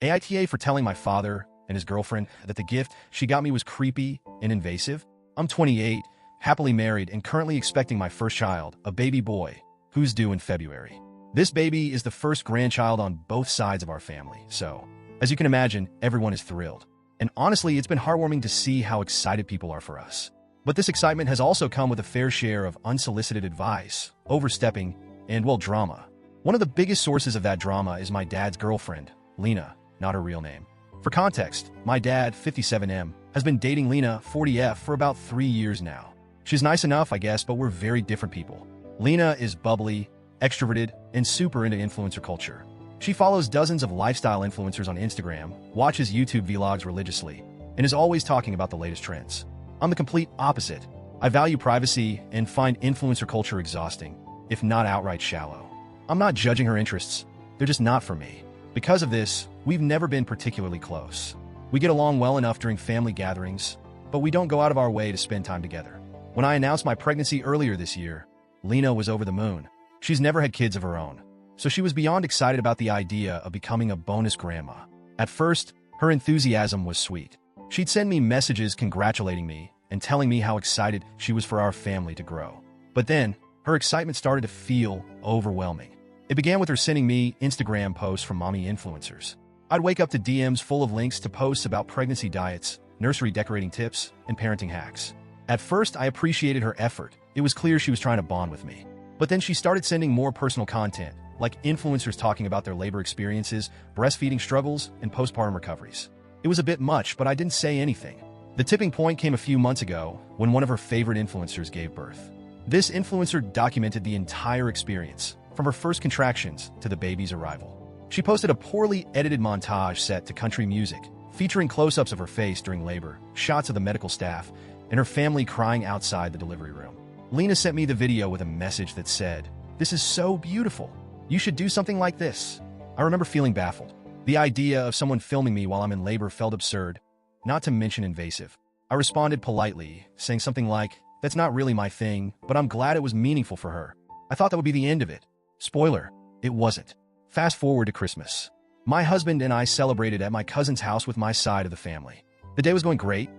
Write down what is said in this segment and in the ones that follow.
AITA for telling my father and his girlfriend that the gift she got me was creepy and invasive. I'm 28, happily married, and currently expecting my first child, a baby boy, who's due in February. This baby is the first grandchild on both sides of our family, so, as you can imagine, everyone is thrilled. And honestly, it's been heartwarming to see how excited people are for us. But this excitement has also come with a fair share of unsolicited advice, overstepping, and, well, drama. One of the biggest sources of that drama is my dad's girlfriend, Lena, not her real name. For context, my dad, 57M, has been dating Lena, 40F, for about 3 years now. She's nice enough, I guess, but we're very different people. Lena is bubbly, extroverted, and super into influencer culture. She follows dozens of lifestyle influencers on Instagram, watches YouTube vlogs religiously, and is always talking about the latest trends. I'm the complete opposite. I value privacy and find influencer culture exhausting, if not outright shallow. I'm not judging her interests. They're just not for me. Because of this, we've never been particularly close. We get along well enough during family gatherings, but we don't go out of our way to spend time together. When I announced my pregnancy earlier this year, Lena was over the moon. She's never had kids of her own, so she was beyond excited about the idea of becoming a bonus grandma. At first, her enthusiasm was sweet. She'd send me messages congratulating me and telling me how excited she was for our family to grow. But then, her excitement started to feel overwhelming. It began with her sending me Instagram posts from mommy influencers. I'd wake up to DMs full of links to posts about pregnancy diets, nursery decorating tips, and parenting hacks. At first, I appreciated her effort. It was clear she was trying to bond with me. But then she started sending more personal content, like influencers talking about their labor experiences, breastfeeding struggles, and postpartum recoveries. It was a bit much, but I didn't say anything. The tipping point came a few months ago when one of her favorite influencers gave birth. This influencer documented the entire experience, from her first contractions to the baby's arrival. She posted a poorly edited montage set to country music, featuring close-ups of her face during labor, shots of the medical staff, and her family crying outside the delivery room. Lena sent me the video with a message that said, "This is so beautiful. You should do something like this." I remember feeling baffled. The idea of someone filming me while I'm in labor felt absurd, not to mention invasive. I responded politely, saying something like, "That's not really my thing, but I'm glad it was meaningful for her." I thought that would be the end of it. Spoiler, it wasn't. Fast forward to Christmas. My husband and I celebrated at my cousin's house with my side of the family. The day was going great.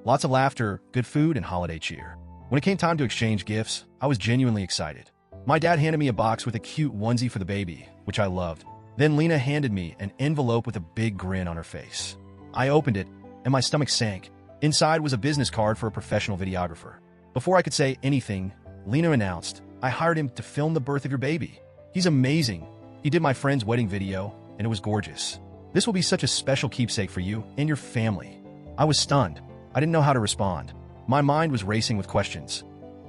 Lots of laughter, good food, and holiday cheer. When it came time to exchange gifts, I was genuinely excited. My dad handed me a box with a cute onesie for the baby, which I loved. Then Lena handed me an envelope with a big grin on her face. I opened it, and my stomach sank. Inside was a business card for a professional videographer. Before I could say anything, Lena announced, "I hired him to film the birth of your baby. He's amazing. He did my friend's wedding video, and it was gorgeous. This will be such a special keepsake for you and your family." I was stunned. I didn't know how to respond. My mind was racing with questions.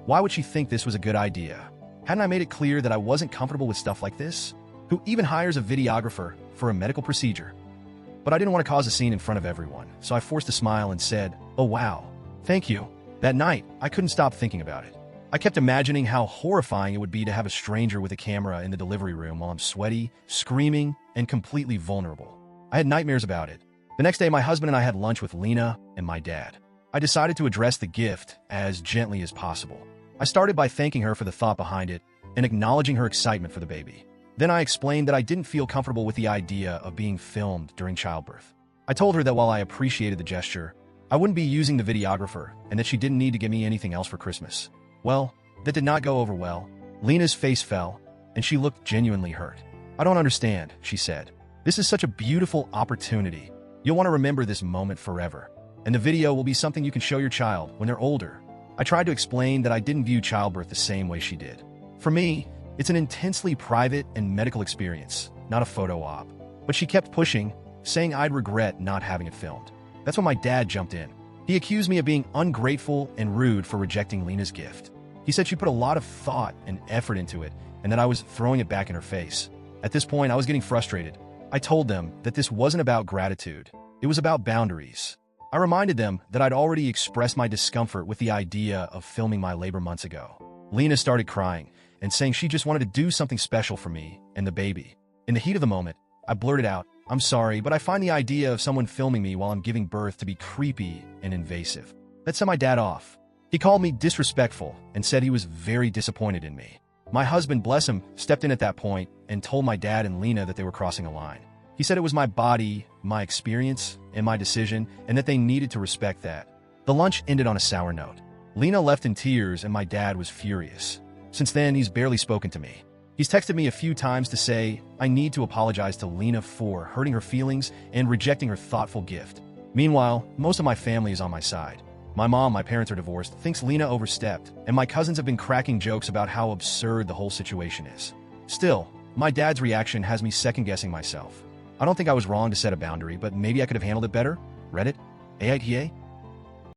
Why would she think this was a good idea? Hadn't I made it clear that I wasn't comfortable with stuff like this? Who even hires a videographer for a medical procedure? But I didn't want to cause a scene in front of everyone, so I forced a smile and said, "Oh wow, thank you." That night, I couldn't stop thinking about it. I kept imagining how horrifying it would be to have a stranger with a camera in the delivery room while I'm sweaty, screaming, and completely vulnerable. I had nightmares about it. The next day, my husband and I had lunch with Lena and my dad. I decided to address the gift as gently as possible. I started by thanking her for the thought behind it and acknowledging her excitement for the baby. Then I explained that I didn't feel comfortable with the idea of being filmed during childbirth. I told her that while I appreciated the gesture, I wouldn't be using the videographer and that she didn't need to give me anything else for Christmas. Well, that did not go over well. Lena's face fell, and she looked genuinely hurt. "I don't understand," she said. "This is such a beautiful opportunity. You'll want to remember this moment forever. And the video will be something you can show your child when they're older." I tried to explain that I didn't view childbirth the same way she did. For me, it's an intensely private and medical experience, not a photo op. But she kept pushing, saying I'd regret not having it filmed. That's when my dad jumped in. He accused me of being ungrateful and rude for rejecting Lena's gift. He said she put a lot of thought and effort into it, and that I was throwing it back in her face. At this point, I was getting frustrated. I told them that this wasn't about gratitude. It was about boundaries. I reminded them that I'd already expressed my discomfort with the idea of filming my labor months ago. Lena started crying and saying she just wanted to do something special for me and the baby. In the heat of the moment, I blurted out, "I'm sorry, but I find the idea of someone filming me while I'm giving birth to be creepy and invasive." That set my dad off. He called me disrespectful and said he was very disappointed in me. My husband, bless him, stepped in at that point and told my dad and Lena that they were crossing a line. He said it was my body, my experience, and my decision, and that they needed to respect that. The lunch ended on a sour note. Lena left in tears, and my dad was furious. Since then, he's barely spoken to me. He's texted me a few times to say I need to apologize to Lena for hurting her feelings and rejecting her thoughtful gift. Meanwhile, most of my family is on my side. My mom, my parents are divorced, thinks Lena overstepped, and my cousins have been cracking jokes about how absurd the whole situation is. Still, my dad's reaction has me second-guessing myself. I don't think I was wrong to set a boundary, but maybe I could have handled it better. Reddit? AITA?